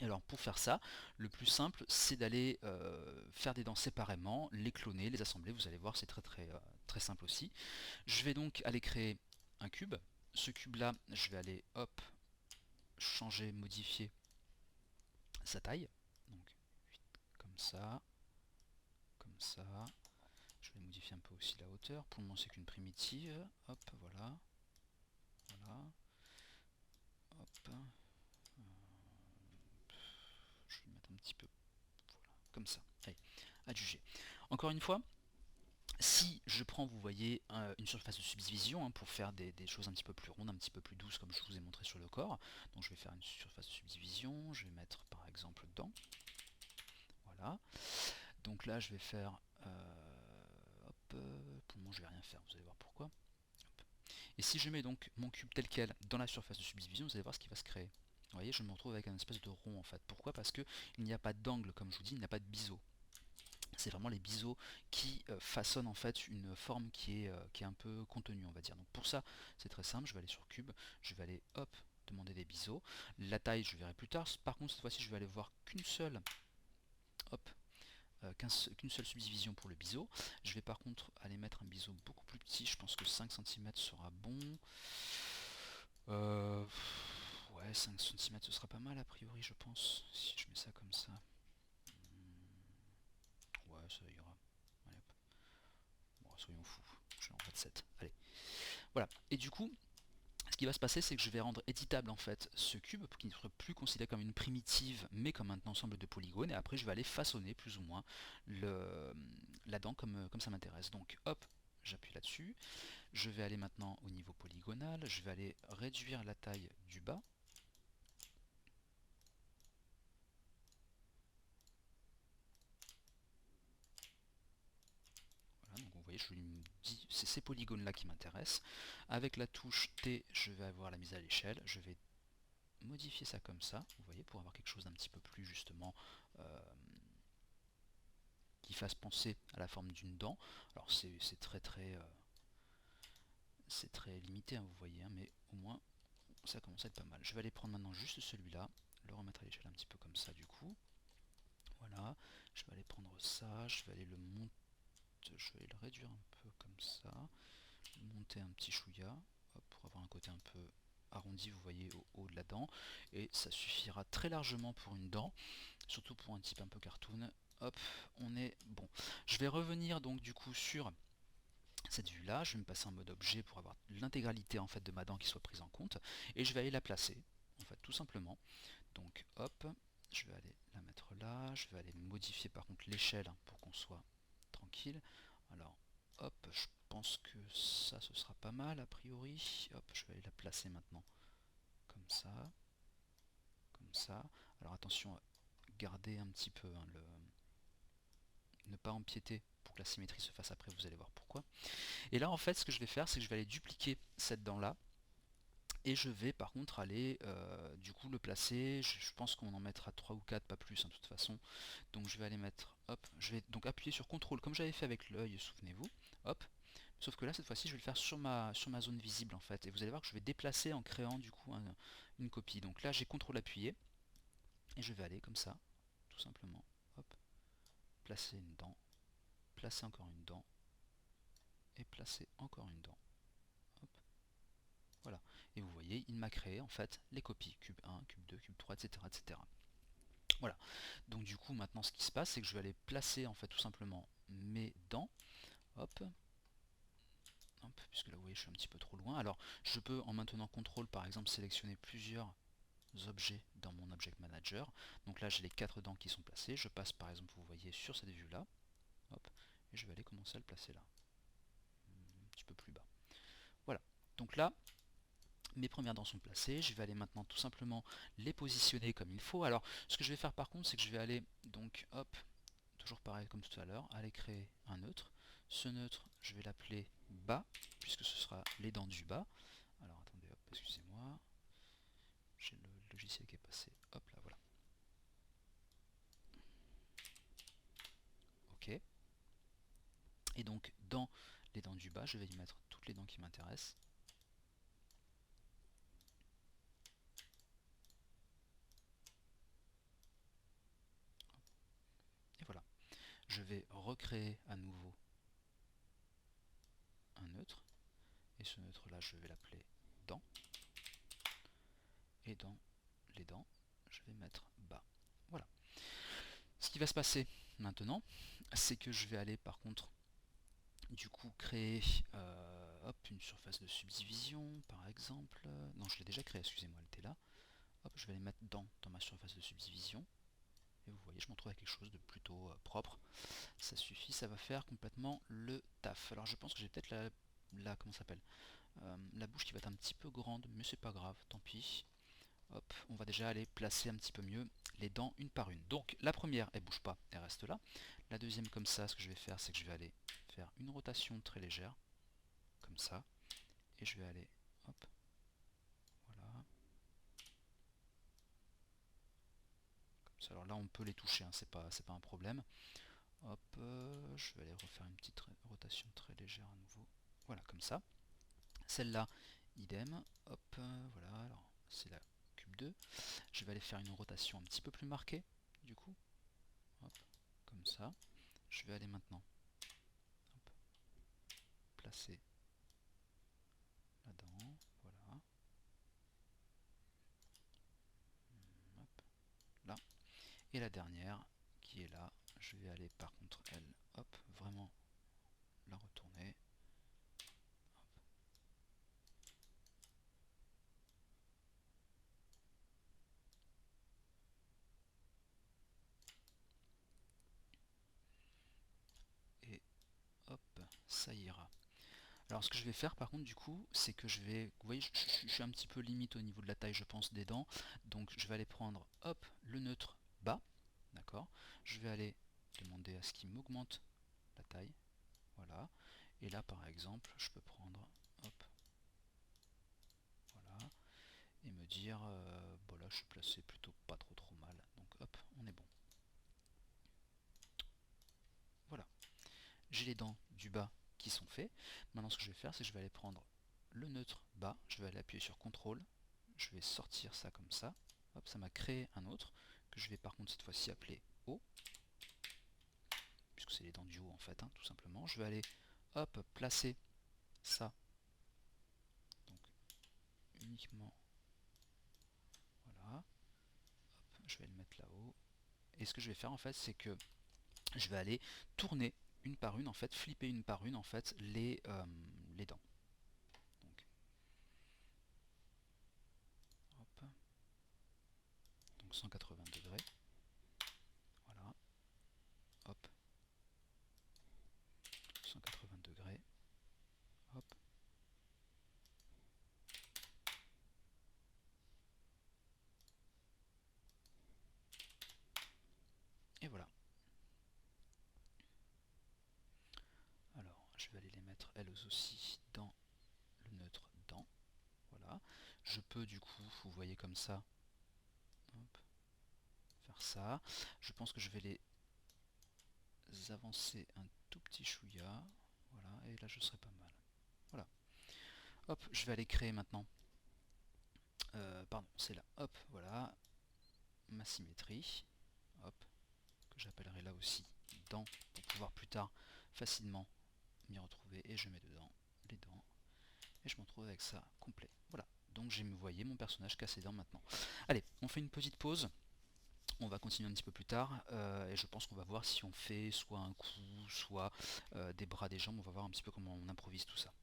Et alors pour faire ça, le plus simple c'est d'aller faire des dents séparément, les cloner, les assembler, vous allez voir c'est très simple aussi. Je vais donc aller créer un cube, ce cube là je vais aller hop, changer, modifier sa taille, donc comme ça, comme ça, je vais modifier un peu aussi la hauteur, pour le moment c'est qu'une primitive, hop voilà, voilà, hop, je vais mettre un petit peu, voilà, comme ça, allez, à juger. Encore une fois, si je prends, vous voyez, une surface de subdivision pour faire des choses un petit peu plus rondes, un petit peu plus douces, comme je vous ai montré sur le corps, donc je vais faire une surface de subdivision, je vais mettre par exemple dents, voilà. Donc là, je vais faire, hop, pour le moment, je vais rien faire, vous allez voir pourquoi. Hop. Et si je mets donc mon cube tel quel dans la surface de subdivision, vous allez voir ce qui va se créer. Vous voyez, je me retrouve avec un espèce de rond en fait. Pourquoi? Parce qu'il n'y a pas d'angle, comme je vous dis, il n'y a pas de biseau. C'est vraiment les biseaux qui façonnent en fait une forme qui est un peu contenue, on va dire. Donc pour ça, c'est très simple, je vais aller sur cube, je vais aller hop, demander des biseaux. La taille, je verrai plus tard. Par contre, cette fois-ci, je vais aller voir qu'une seule, hop, qu'une seule subdivision pour le biseau. Je vais par contre aller mettre un biseau beaucoup plus petit, je pense que 5 cm sera bon. Ouais, 5 cm ce sera pas mal a priori, je pense, si je mets ça comme ça. Ouais, ça ira. Allez, hop. Bon, soyons fous, je l'envoie de 7. Allez, voilà. Et du coup, ce qui va se passer, c'est que je vais rendre éditable en fait ce cube pour qu'il ne soit plus considéré comme une primitive, mais comme un ensemble de polygones. Et après, je vais aller façonner plus ou moins la dent comme ça m'intéresse. Donc, hop, j'appuie là-dessus. Je vais aller maintenant au niveau polygonal. Je vais aller réduire la taille du bas. Voilà, donc vous voyez, je lui dis, c'est ces polygones-là qui m'intéressent. Avec la touche T, je vais avoir la mise à l'échelle. Je vais modifier ça comme ça, vous voyez, pour avoir quelque chose d'un petit peu plus justement qui fasse penser à la forme d'une dent. Alors c'est très limité, hein, vous voyez, hein, mais au moins ça commence à être pas mal. Je vais aller prendre maintenant juste celui-là, le remettre à l'échelle un petit peu comme ça du coup. Voilà, je vais aller prendre ça, je vais aller le monter, je vais le réduire un peu comme ça, monter un petit chouïa, hop, pour avoir un côté un peu arrondi, vous voyez, au haut de la dent, et ça suffira très largement pour une dent, surtout pour un type un peu cartoon. Hop, on est bon. Je vais revenir donc du coup sur cette vue là, je vais me passer en mode objet pour avoir l'intégralité en fait de ma dent qui soit prise en compte, et je vais aller la placer, en fait tout simplement. Donc hop, je vais aller la mettre là, je vais aller modifier par contre l'échelle pour qu'on soit tranquille. Alors hop, je pense que ça ce sera pas mal a priori. Hop, je vais aller la placer maintenant comme ça, comme ça. Alors attention à garder un petit peu ne pas empiéter pour que la symétrie se fasse après, vous allez voir pourquoi. Et là en fait ce que je vais faire c'est que je vais aller dupliquer cette dent là et je vais par contre aller du coup le placer, je pense qu'on en mettra 3 ou 4, pas plus de toute façon. Donc je vais aller mettre, hop, je vais donc appuyer sur CTRL comme j'avais fait avec l'œil, souvenez-vous, hop. Sauf que là cette fois-ci je vais le faire sur ma zone visible en fait, et vous allez voir que je vais déplacer en créant du coup une copie. Donc là j'ai CTRL appuyé, et je vais aller comme ça, tout simplement, hop, placer une dent, placer encore une dent, et placer encore une dent. Hop, voilà. Et vous voyez, il m'a créé en fait les copies, cube 1, cube 2, cube 3, etc. etc. Voilà. Donc du coup, maintenant ce qui se passe, c'est que je vais aller placer en fait tout simplement mes dents. Hop. Hop, puisque là vous voyez je suis un petit peu trop loin. Alors je peux en maintenant CTRL par exemple sélectionner plusieurs objets dans mon Object Manager. Donc là j'ai les 4 dents qui sont placées. Je passe par exemple, vous voyez, sur cette vue là. Hop. Et je vais aller commencer à le placer là. Un petit peu plus bas. Voilà. Donc là, mes premières dents sont placées, je vais aller maintenant tout simplement les positionner comme il faut. Alors ce que je vais faire par contre, c'est que je vais aller donc hop, toujours pareil comme tout à l'heure, aller créer un neutre. Ce neutre, je vais l'appeler bas, puisque ce sera les dents du bas. Alors attendez, hop, excusez-moi, j'ai le logiciel qui est passé, hop là, voilà. Ok. Et donc dans les dents du bas, je vais y mettre toutes les dents qui m'intéressent. je vais recréer à nouveau un neutre, et ce neutre là je vais l'appeler dent, et dans les dents je vais mettre bas. Voilà. Ce qui va se passer maintenant, c'est que je vais aller par contre du coup créer hop, une surface de subdivision par exemple. Non, je l'ai déjà créée, excusez-moi, elle était là. Hop, je vais les mettre dans ma surface de subdivision. Et vous voyez, je m'en trouve avec quelque chose de plutôt propre. Ça suffit, ça va faire complètement le taf. Alors je pense que j'ai peut-être comment ça s'appelle, la bouche qui va être un petit peu grande, mais c'est pas grave, tant pis. Hop, on va déjà aller placer un petit peu mieux les dents une par une. Donc la première, elle bouge pas, elle reste là. La deuxième, comme ça, ce que je vais faire, c'est que je vais aller faire une rotation très légère, comme ça. Et je vais aller, hop, voilà. Comme ça. Alors là, on peut les toucher, hein, c'est pas un problème. Hop, je vais aller refaire une petite rotation très légère à nouveau. Voilà, comme ça. Celle-là, idem. Hop, voilà, alors c'est la cube 2. Je vais aller faire une rotation un petit peu plus marquée, du coup. Hop, comme ça. Je vais aller maintenant hop, placer là-dedans. Voilà. Hop, là. Et la dernière, qui est là, je vais aller par contre, elle, hop, vraiment la retourner. Et hop, ça ira. Alors ce que je vais faire par contre du coup, c'est que je vais, vous voyez, je suis un petit peu limite au niveau de la taille je pense des dents, donc je vais aller prendre, hop, le neutre bas, d'accord, je vais aller demander à ce qu'il m'augmente la taille, voilà, et là par exemple, je peux prendre, hop, voilà, et me dire, bon là je suis placé plutôt pas trop mal, donc hop, on est bon. Voilà, j'ai les dents du bas qui sont faits. Maintenant ce que je vais faire, c'est que je vais aller prendre le neutre bas, je vais aller appuyer sur CTRL, je vais sortir ça comme ça, hop, ça m'a créé un autre, que je vais par contre cette fois-ci appeler haut, puisque c'est les dents du haut en fait, hein, tout simplement. Je vais aller, hop, placer ça, donc uniquement, voilà, hop, je vais le mettre là-haut, et ce que je vais faire en fait, c'est que je vais aller tourner une par une, en fait, flipper une par une, en fait, les dents. Donc, hop, donc 180 degrés, voilà, hop, 180 degrés, hop, et voilà. Alors, je vais aller les mettre elles aussi dans le neutre dent, voilà. Je peux du coup, vous voyez comme ça, hop, faire ça. Je pense que je vais les avancer un tout petit chouïa, voilà, et là je serai pas mal. Voilà. Hop, je vais aller créer maintenant, pardon, c'est là, hop, voilà, ma symétrie, hop, que j'appellerai là aussi dents, pour pouvoir plus tard facilement m'y retrouver, et je mets dedans les dents, et je m'en trouve avec ça complet. Voilà, donc j'ai, vous voyez, mon personnage qui a ses dents maintenant. Allez, on fait une petite pause. On va continuer un petit peu plus tard et je pense qu'on va voir si on fait soit un cou, soit des bras, des jambes. On va voir un petit peu comment on improvise tout ça.